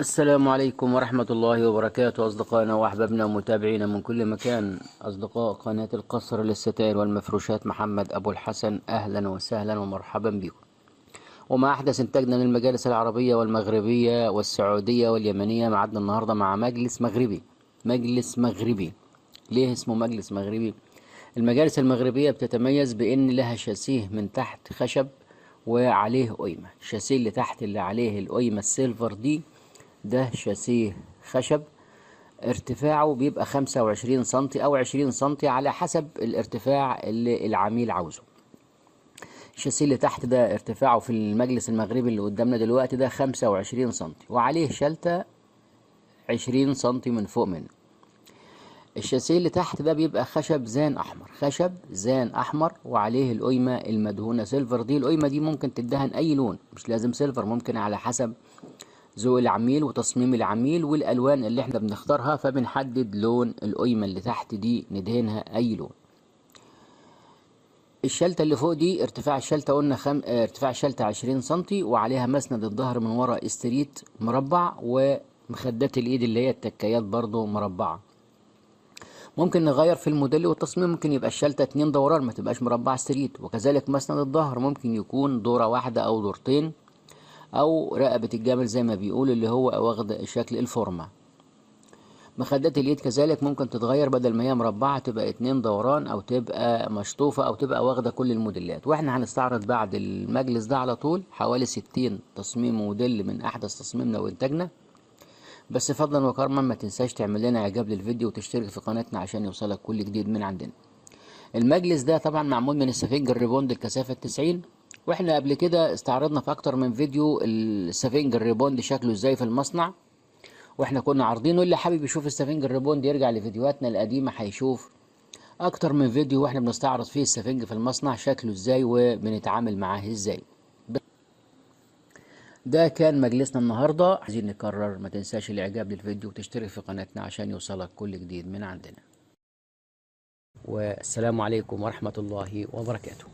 السلام عليكم ورحمة الله وبركاته، أصدقائنا وأحبابنا ومتابعينا من كل مكان. أصدقاء قناة القصر للستائر والمفروشات، محمد أبو الحسن، أهلا وسهلا ومرحبا بكم. ومع أحدث إنتاجنا من المجالس العربية والمغربية والسعودية واليمنية، معدنا النهاردة مع مجلس مغربي. مجلس مغربي. ليه اسمه مجلس مغربي؟ المجالس المغربية بتتميز بأن لها شاسيه من تحت خشب وعليه قيمة. الشاسيه اللي تحت اللي عليه القيمة السيلفر دي، ده شاسيه خشب. ارتفاعه بيبقى 25 سنتي أو 20 سنتي على حسب الارتفاع اللي العميل عاوزه. الشاسيه اللي تحت ده ارتفاعه في المجلس المغربي اللي قدامنا دلوقتي ده 25 سنتي، وعليه شلتة 20 سنتي من فوق منه. الشاسيه اللي تحت ده بيبقى خشب زان أحمر، خشب زان أحمر، وعليه القيمة المدهونة سيلفر. دي القيمة دي ممكن تدهن أي لون، مش لازم سيلفر، ممكن على حسب ذوق العميل وتصميم العميل والالوان اللي احنا بنختارها، فبنحدد لون القيمه اللي تحت دي ندهنها اي لون. الشلته اللي فوق دي ارتفاع الشلته قلنا ارتفاع الشلته 20 سنتي، وعليها مسند الظهر من ورا استريت مربع، ومخدات الايد اللي هي التكايات برضو مربعه. ممكن نغير في الموديل والتصميم، ممكن يبقى الشلته 2 دوران ما تبقاش مربع ستريت، وكذلك مسند الظهر ممكن يكون دوره واحده او دورتين، او رقبة الجمل زي ما بيقول اللي هو واخد شكل الفورمة. مخدات اليد كذلك ممكن تتغير، بدل ما هي مربعة تبقى 2 دوران، او تبقى مشطوفة، او تبقى واخدة كل الموديلات. واحنا هنستعرض بعد المجلس ده على طول حوالي 60 تصميم موديل من احدث تصميمنا وانتاجنا. بس فضلا وكرما ما تنساش تعمل لنا اعجاب للفيديو وتشترك في قناتنا عشان يوصلك كل جديد من عندنا. المجلس ده طبعا معمول من السفنج الريبوند الكثافة 90، واحنا قبل كده استعرضنا في اكتر من فيديو السفنج الريبوند شكله ازاي في المصنع، واحنا كنا عارضينه. اللي حابب يشوف السفنج الريبوند يرجع لفيديوهاتنا القديمة، هيشوف اكتر من فيديو واحنا بنستعرض فيه السفنج في المصنع شكله ازاي وبنتعامل معاه ازاي. ده كان مجلسنا النهاردة. عايزين نكرر، ما تنساش الاعجاب للفيديو وتشترك في قناتنا عشان يوصلك كل جديد من عندنا. والسلام عليكم ورحمة الله وبركاته.